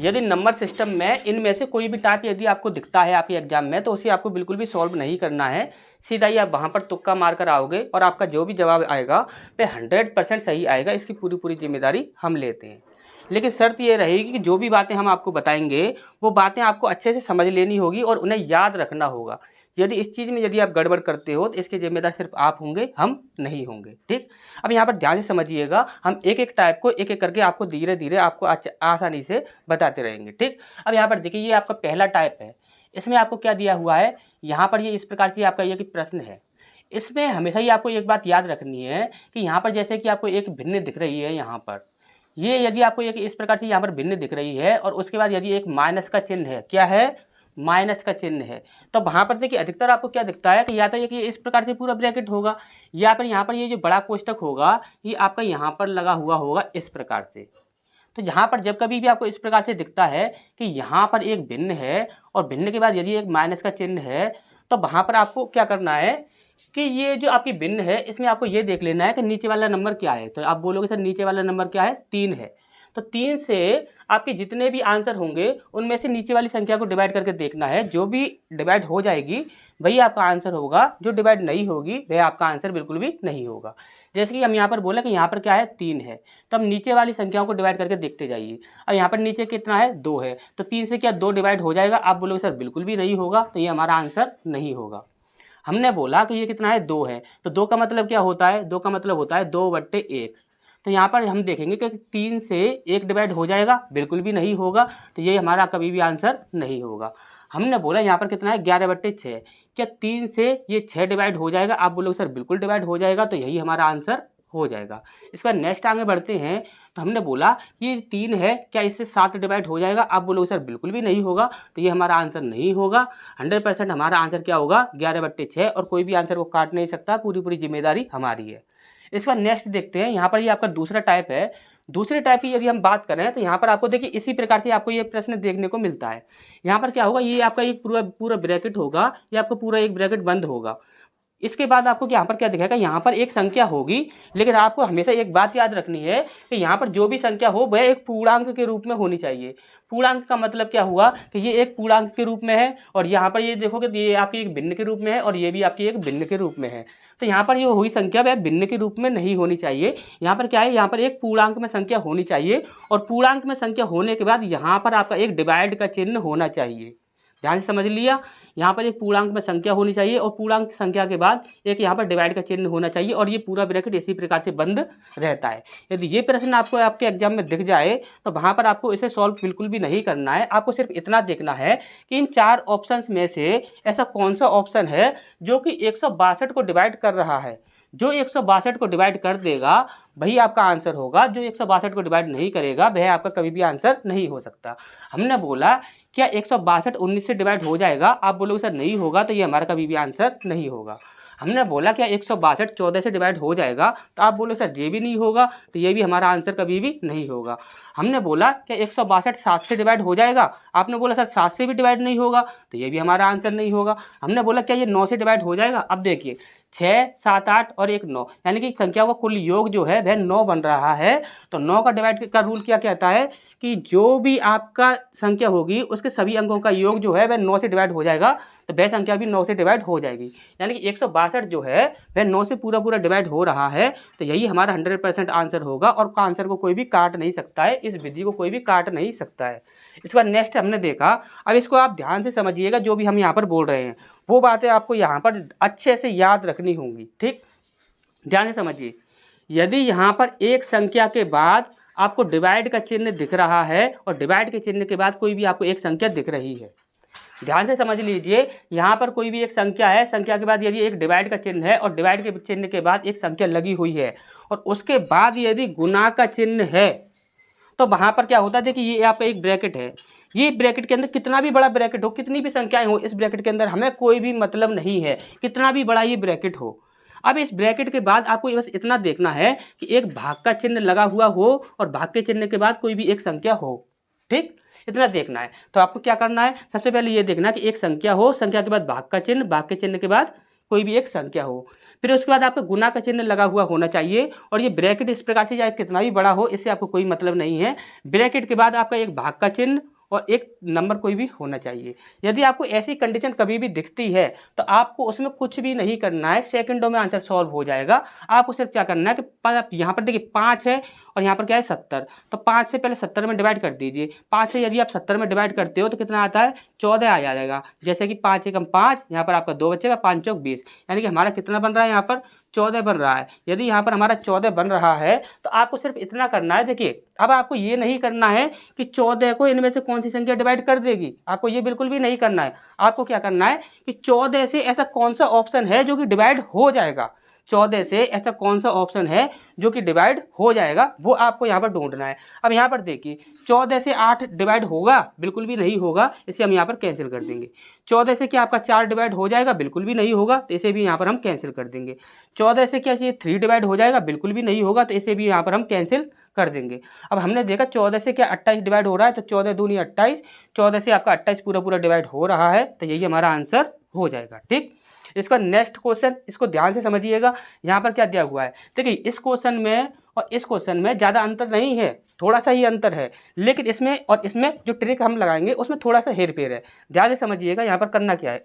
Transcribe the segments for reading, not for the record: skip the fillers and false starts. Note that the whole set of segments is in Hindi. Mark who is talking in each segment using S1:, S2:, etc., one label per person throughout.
S1: यदि नंबर सिस्टम में इनमें से कोई भी टाइप यदि आपको दिखता है आपके एग्जाम में, तो उसे आपको बिल्कुल भी सॉल्व नहीं करना है। सीधा ही आप वहाँ पर तुक्का मार कर आओगे और आपका जो भी जवाब आएगा वह 100% सही आएगा। इसकी पूरी पूरी जिम्मेदारी हम लेते हैं। लेकिन शर्त ये रहेगी कि जो भी बातें हम आपको बताएंगे वो बातें आपको अच्छे से समझ लेनी होगी और उन्हें याद रखना होगा। यदि इस चीज़ में यदि आप गड़बड़ करते हो तो इसके जिम्मेदार सिर्फ आप होंगे, हम नहीं होंगे। ठीक, अब यहाँ पर ध्यान से समझिएगा, हम एक एक टाइप को एक एक करके आपको धीरे धीरे आपको आसानी से बताते रहेंगे। ठीक, अब यहाँ पर देखिए ये आपका पहला टाइप है। इसमें आपको क्या दिया हुआ है, यहाँ पर ये इस प्रकार से आपका ये कि प्रश्न है। इसमें हमेशा ही आपको एक बात याद रखनी है कि यहाँ पर जैसे कि आपको एक भिन्न दिख रही है, यहाँ पर ये यदि आपको एक इस प्रकार से यहाँ पर भिन्न दिख रही है और उसके बाद यदि एक माइनस का चिन्ह है, क्या है, माइनस का चिन्ह है, तो वहाँ पर देखिए अधिकतर आपको क्या दिखता है कि या तो ये कि इस प्रकार से पूरा ब्रैकेट होगा, या फिर यहाँ पर ये जो बड़ा कोष्टक होगा ये आपका यहाँ पर लगा हुआ होगा इस प्रकार से। तो यहाँ पर जब कभी भी आपको इस प्रकार से दिखता है कि यहाँ पर एक भिन्न है और भिन्न के बाद यदि एक माइनस का चिन्ह है, तो वहाँ पर आपको क्या करना है कि ये जो आपकी भिन्न है इसमें आपको ये देख लेना है कि नीचे वाला नंबर क्या है। तो आप बोलोगे सर नीचे वाला नंबर क्या है, 3 है। तो 3 से आपके जितने भी आंसर होंगे उनमें से नीचे वाली संख्या को डिवाइड करके देखना है। जो भी डिवाइड हो जाएगी वही आपका आंसर होगा, जो डिवाइड नहीं होगी वह आपका आंसर बिल्कुल भी नहीं होगा। जैसे कि हम यहाँ पर बोला कि यहाँ पर क्या है, 3 है, तो हम नीचे वाली संख्याओं को डिवाइड करके देखते जाइए। अब यहाँ पर नीचे कितना है, 2 है, तो 3 से क्या 2 डिवाइड हो जाएगा। आप बोलोगे सर बिल्कुल भी नहीं होगा, तो ये हमारा आंसर नहीं होगा। हमने बोला कि ये कितना है, 2 है, तो 2 का मतलब क्या होता है, 2 का मतलब होता है 2/1। तो यहाँ पर हम देखेंगे कि 3 से 1 डिवाइड हो जाएगा, बिल्कुल भी नहीं होगा, तो ये हमारा कभी भी आंसर नहीं होगा। हमने बोला यहाँ पर कितना है, 11/6, क्या 3 से ये 6 डिवाइड हो जाएगा। आप बोलोगे सर बिल्कुल डिवाइड हो जाएगा, तो यही हमारा आंसर हो जाएगा। इसके बाद नेक्स्ट आगे बढ़ते हैं, तो हमने बोला कि 3 है, क्या इससे 7 डिवाइड हो जाएगा। आप बोलोगे सर बिल्कुल भी नहीं होगा, तो ये हमारा आंसर नहीं होगा। 100% हमारा आंसर क्या होगा, 11/6, और कोई भी आंसर को काट नहीं सकता, पूरी पूरी जिम्मेदारी हमारी है। इसके बाद नेक्स्ट देखते हैं, यहाँ पर ये आपका दूसरा टाइप है। दूसरे टाइप की यदि हम बात करें तो यहाँ पर आपको देखिए इसी प्रकार से आपको ये प्रश्न देखने को मिलता है। यहाँ पर क्या होगा, ये आपका एक पूरा ब्रैकेट होगा, ये आपका पूरा एक ब्रैकेट बंद होगा। इसके बाद आपको यहाँ पर क्या दिखेगा, यहाँ पर एक संख्या होगी, लेकिन आपको हमेशा एक बात याद रखनी है कि यहाँ पर जो भी संख्या हो वह एक पूर्णांक के रूप में होनी चाहिए। पूर्णांक का मतलब क्या हुआ कि ये एक पूर्णांक के रूप में है, और यहाँ पर ये देखोगे तो ये आपकी एक भिन्न के रूप में है, और ये भी आपकी एक भिन्न के रूप में है। तो यहाँ पर ये हुई संख्या वह भिन्न के रूप में नहीं होनी चाहिए। यहाँ पर क्या है, यहाँ पर एक पूर्णांक में संख्या होनी चाहिए, और पूर्णांक में संख्या होने के बाद यहाँ पर आपका एक डिवाइड का चिन्ह होना चाहिए। ध्यान से समझ लिया, यहाँ पर एक पूर्णांक में संख्या होनी चाहिए और पूर्णांक संख्या के बाद एक यहाँ पर डिवाइड का चिन्ह होना चाहिए, और ये पूरा ब्रैकेट इसी प्रकार से बंद रहता है। यदि ये प्रश्न आपको आपके एग्जाम में दिख जाए तो वहाँ पर आपको इसे सॉल्व बिल्कुल भी नहीं करना है। आपको सिर्फ इतना देखना है कि इन 4 ऑप्शंस में से ऐसा कौन सा ऑप्शन है जो कि 162 को डिवाइड कर रहा है। जो 162 को डिवाइड कर देगा वही आपका आंसर होगा, जो 162 को डिवाइड नहीं करेगा वह आपका कभी भी आंसर नहीं हो सकता। हमने बोला क्या 162 19 से डिवाइड हो जाएगा। आप बोलोगे सर नहीं होगा, तो ये हमारा कभी भी आंसर नहीं होगा। हमने बोला क्या 162 14 से डिवाइड हो जाएगा, तो आप बोलो सर ये भी नहीं होगा, तो ये भी हमारा आंसर कभी भी नहीं होगा। हमने बोला क्या 162 7 से डिवाइड हो जाएगा। आपने बोला सर 7 से भी डिवाइड नहीं होगा, तो ये भी हमारा आंसर नहीं होगा। हमने बोला क्या ये 9 से डिवाइड हो जाएगा। अब देखिए 6 7 8 और 1 9, यानी कि संख्या का कुल योग जो है वह 9 बन रहा है। तो 9 का डिवाइड का रूल क्या कहता है कि जो भी आपका संख्या होगी उसके सभी अंकों का योग जो है वह 9 से डिवाइड हो जाएगा, तो वह संख्या भी 9 से डिवाइड हो जाएगी। यानी कि 162 जो है वह 9 से पूरा डिवाइड हो रहा है, तो यही हमारा 100% आंसर होगा, और आंसर को कोई भी काट नहीं सकता है, इस विधि को कोई भी काट नहीं सकता है। इसके बाद नेक्स्ट हमने देखा, अब इसको आप ध्यान से समझिएगा, जो भी हम यहाँ पर बोल रहे हैं वो बातें आपको यहाँ पर अच्छे से याद रखनी होंगी। ठीक, ध्यान से समझिए। यदि यहाँ पर एक संख्या के बाद आपको डिवाइड का चिन्ह दिख रहा है और डिवाइड के चिन्ह के बाद कोई भी आपको एक संख्या दिख रही है, ध्यान से समझ लीजिए। यहाँ पर कोई भी एक संख्या है, संख्या के बाद यदि एक डिवाइड का चिन्ह है और डिवाइड के चिन्ह के बाद एक संख्या लगी हुई है, और उसके बाद यदि गुना का चिन्ह है, तो वहाँ पर क्या होता है, देखिए ये आपका एक ब्रैकेट है। ये ब्रैकेट के अंदर कितना भी बड़ा ब्रैकेट हो, कितनी भी संख्याएं हो, इस ब्रैकेट के अंदर हमें कोई भी मतलब नहीं है कितना भी बड़ा ये ब्रैकेट हो। अब इस ब्रैकेट के बाद आपको बस इतना देखना है कि एक भाग का चिन्ह लगा हुआ हो और भाग के चिन्ह के बाद कोई भी एक संख्या हो। ठीक, इतना देखना है। तो आपको क्या करना है, सबसे पहले ये देखना कि एक संख्या हो, संख्या के बाद भाग का चिन्ह, भाग के चिन्ह के बाद कोई भी एक संख्या हो। फिर उसके बाद आपका गुना का चिन्ह लगा हुआ होना चाहिए, और ये ब्रैकेट इस प्रकार से चाहे कितना भी बड़ा हो, इससे आपको कोई मतलब नहीं है। ब्रैकेट के बाद आपका एक भाग का चिन्ह और एक नंबर कोई भी होना चाहिए। यदि आपको ऐसी कंडीशन कभी भी दिखती है तो आपको उसमें कुछ भी नहीं करना है, सेकंडों में आंसर सॉल्व हो जाएगा। आपको सिर्फ क्या करना है कि यहाँ पर देखिए 5 है और यहाँ पर क्या है 70, तो 5 से पहले 70 में डिवाइड कर दीजिए। 5 से यदि आप 70 में डिवाइड करते हो तो कितना आता है, 14 आ जाएगा। जैसे कि 5 एकम 5, यहाँ पर आपका 2 बचेगा, 5 चौक 20, यानी कि हमारा कितना बन रहा है, यहाँ पर 14 बन रहा है। यदि यहाँ पर हमारा 14 बन रहा है तो आपको सिर्फ इतना करना है। देखिए अब आपको ये नहीं करना है कि 14 को इनमें से कौन सी संख्या डिवाइड कर देगी, आपको ये बिल्कुल भी नहीं करना है। आपको क्या करना है कि 14 से ऐसा कौन सा ऑप्शन है जो कि डिवाइड हो जाएगा, 14 से ऐसा कौन सा ऑप्शन है जो कि डिवाइड हो जाएगा, वो आपको यहाँ पर ढूंढना है। अब यहाँ पर देखिए 14 से 8 डिवाइड होगा, बिल्कुल भी नहीं होगा, इसे हम यहाँ पर कैंसिल कर देंगे। 14 से क्या आपका 4 डिवाइड हो जाएगा, बिल्कुल भी नहीं होगा, तो इसे भी यहाँ पर हम कैंसिल कर देंगे। 14 से क्या चाहिए 3 डिवाइड हो जाएगा, बिल्कुल भी नहीं होगा, तो इसे भी यहाँ पर हम कैंसिल कर देंगे। अब हमने देखा 14 से क्या 28 डिवाइड हो रहा है, तो 14 दूनी 28, 14 से आपका 28 पूरा पूरा डिवाइड हो रहा है, तो यही हमारा आंसर हो जाएगा। ठीक, इसका नेक्स्ट क्वेश्चन, इसको ध्यान से समझिएगा। यहाँ पर क्या दिया हुआ है, देखिए इस क्वेश्चन में और इस क्वेश्चन में ज़्यादा अंतर नहीं है, थोड़ा सा ही अंतर है, लेकिन इसमें और इसमें जो ट्रिक हम लगाएंगे उसमें थोड़ा सा हेर फेर है। ध्यान से समझिएगा। यहाँ पर करना क्या है,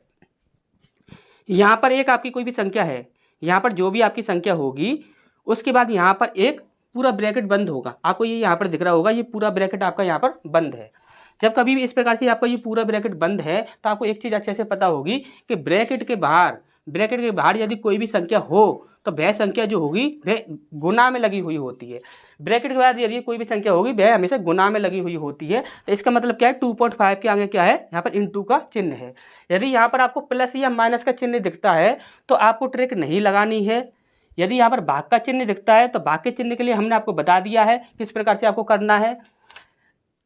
S1: यहाँ पर एक आपकी कोई भी संख्या है, यहाँ पर जो भी आपकी संख्या होगी उसके बाद यहाँ पर एक पूरा ब्रैकेट बंद होगा। आपको ये यहाँ पर दिख रहा होगा, ये पूरा ब्रैकेट आपका यहाँ पर बंद है। जब कभी भी इस प्रकार से आपका ये पूरा ब्रैकेट बंद है तो आपको एक चीज़ अच्छे से पता होगी कि ब्रैकेट के बाहर यदि कोई भी संख्या हो तो वह संख्या जो होगी वह गुना में लगी हुई होती है। ब्रैकेट के बाद यदि कोई भी संख्या होगी वह हमेशा गुना में लगी हुई होती है। तो इसका मतलब क्या है, 2.5 के आगे क्या है, यहाँ पर इंटू का चिन्ह है। यदि यहाँ पर आपको प्लस या माइनस का चिन्ह दिखता है तो आपको ट्रिक नहीं लगानी है। यदि यहाँ पर भाग का चिन्ह दिखता है तो भाग के चिन्ह के लिए हमने आपको बता दिया है किस प्रकार से आपको करना है।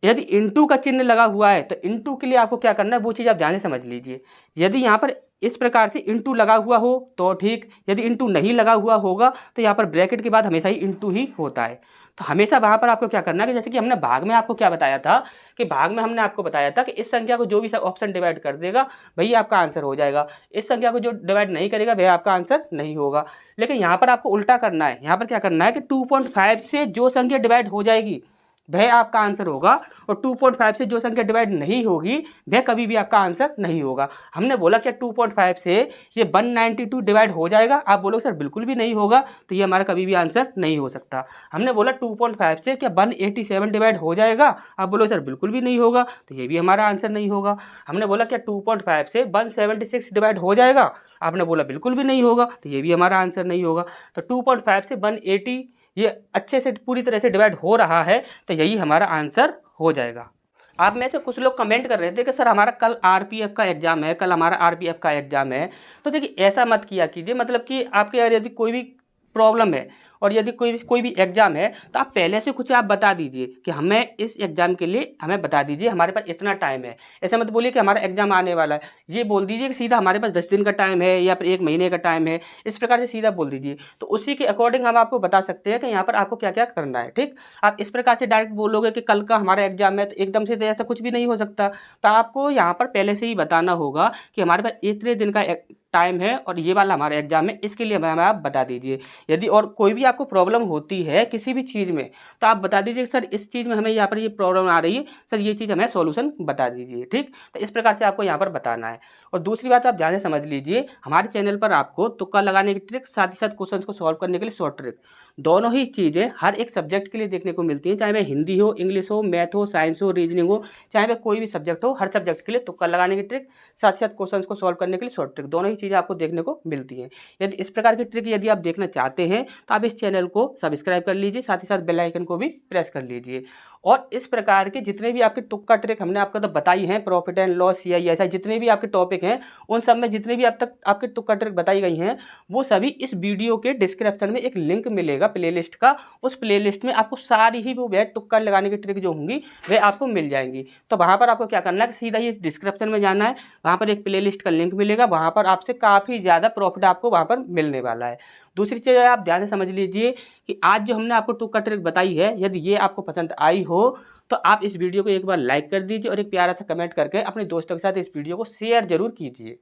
S1: यदि इंटू का चिन्ह लगा हुआ है तो इंटू के लिए आपको क्या करना है, वो चीज़ आप ध्यान से समझ लीजिए। यदि यहाँ पर इस प्रकार से इंटू लगा हुआ हो तो ठीक, यदि इंटू नहीं लगा हुआ होगा तो यहाँ पर ब्रैकेट के बाद हमेशा ही इंटू ही होता है। तो हमेशा वहाँ पर आपको क्या करना है कि जैसे कि हमने भाग में आपको क्या बताया था कि भाग में हमने आपको बताया था कि इस संख्या को जो भी ऑप्शन डिवाइड कर देगा वही आपका आंसर हो जाएगा, इस संख्या को जो डिवाइड नहीं करेगा वह आपका आंसर नहीं होगा। लेकिन यहाँ पर आपको उल्टा करना है। यहाँ पर क्या करना है कि 2.5 से जो संख्या डिवाइड हो जाएगी वह आपका आंसर होगा, और 2.5 से जो संख्या डिवाइड नहीं होगी वह कभी भी आपका आंसर नहीं होगा। हमने बोला कि 2.5 से ये 192 डिवाइड हो जाएगा, आप बोलोगे सर बिल्कुल भी नहीं होगा, तो ये हमारा कभी भी आंसर नहीं हो सकता। हमने बोला 2.5 से क्या 187 डिवाइड हो जाएगा, आप बोलोगे सर बिल्कुल भी नहीं होगा, तो ये भी हमारा आंसर नहीं होगा। हमने बोला क्या 2.5 से 176 डिवाइड हो जाएगा, आपने बोला बिल्कुल भी नहीं होगा, तो ये भी हमारा आंसर नहीं होगा। तो 2.5 से 180 ये अच्छे से पूरी तरह से डिवाइड हो रहा है, तो यही हमारा आंसर हो जाएगा। आप में से कुछ लोग कमेंट कर रहे थे कि सर हमारा कल आरपीएफ का एग्ज़ाम है, कल हमारा आरपीएफ का एग्ज़ाम है। तो देखिए ऐसा मत किया कीजिए, मतलब कि आपके यार यदि कोई भी प्रॉब्लम है और यदि कोई भी एग्ज़ाम है तो आप पहले से कुछ आप बता दीजिए कि हमें इस एग्ज़ाम के लिए हमें बता दीजिए हमारे पास इतना टाइम है। ऐसा मत बोलिए कि हमारा एग्ज़ाम आने वाला है, ये बोल दीजिए कि सीधा हमारे पास 10 दिन का टाइम है या फिर 1 महीने का टाइम है, इस प्रकार से सीधा बोल दीजिए। तो उसी के अकॉर्डिंग हम आपको बता सकते हैं कि यहाँ पर आपको क्या क्या करना है। ठीक, आप इस प्रकार से डायरेक्ट बोलोगे कि कल का हमारा एग्ज़ाम है तो एकदम से तो ऐसा कुछ भी नहीं हो सकता। तो आपको यहाँ पर पहले से ही बताना होगा कि हमारे पास इतने दिन का टाइम है और ये वाला हमारा एग्ज़ाम है, इसके लिए हमें आप बता दीजिए। यदि और कोई भी आपको प्रॉब्लम होती है किसी भी चीज़ में तो आप बता दीजिए सर इस चीज़ में हमें यहाँ पर ये प्रॉब्लम आ रही है, सर ये चीज़ हमें सॉल्यूशन बता दीजिए। ठीक, तो इस प्रकार से आपको यहाँ पर बताना है। और दूसरी बात आप ध्यान से समझ लीजिए, हमारे चैनल पर आपको तुक्का लगाने की ट्रिक, साथ ही साथ क्वेश्चन को सॉल्व करने के लिए शॉर्ट ट्रिक, दोनों ही चीज़ें हर एक सब्जेक्ट के लिए देखने को मिलती हैं। चाहे वह हिंदी हो, इंग्लिश हो, मैथ हो, साइंस हो, रीजनिंग हो, चाहे वह कोई भी सब्जेक्ट हो, हर सब्जेक्ट के लिए तुक्का लगाने की ट्रिक, साथ ही साथ क्वेश्चंस को सॉल्व करने के लिए शॉर्ट ट्रिक, दोनों ही चीज़ें आपको देखने को मिलती हैं। यदि इस प्रकार की ट्रिक यदि आप देखना चाहते हैं तो आप इस चैनल को सब्सक्राइब कर लीजिए, साथ ही साथ बेल आइकन को भी प्रेस कर लीजिए। और इस प्रकार के जितने भी आपके तुक्का ट्रिक हमने आपको तो बताई हैं, प्रॉफिट एंड लॉस, CISI, जितने भी आपके टॉपिक हैं उन सब में जितने भी अब तक आपके तुक्का ट्रिक बताई गई हैं वो सभी इस वीडियो के डिस्क्रिप्शन में एक लिंक मिलेगा प्लेलिस्ट का। उस प्लेलिस्ट में आपको सारी ही वो वह तुक्का लगाने की ट्रिक जो होंगी वे आपको मिल जाएंगी। तो वहाँ पर आपको क्या करना है कि सीधा ही डिस्क्रिप्शन में जाना है, वहाँ पर एक प्लेलिस्ट का लिंक मिलेगा, वहाँ पर आपसे काफ़ी ज़्यादा प्रॉफिट आपको वहाँ पर मिलने वाला है। दूसरी चीज़ आप ध्यान से समझ लीजिए कि आज जो हमने आपको तुक्का ट्रिक बताई है, यदि ये आपको पसंद आई हो तो आप इस वीडियो को एक बार लाइक कर दीजिए और एक प्यारा सा कमेंट करके अपने दोस्तों के साथ इस वीडियो को शेयर जरूर कीजिए।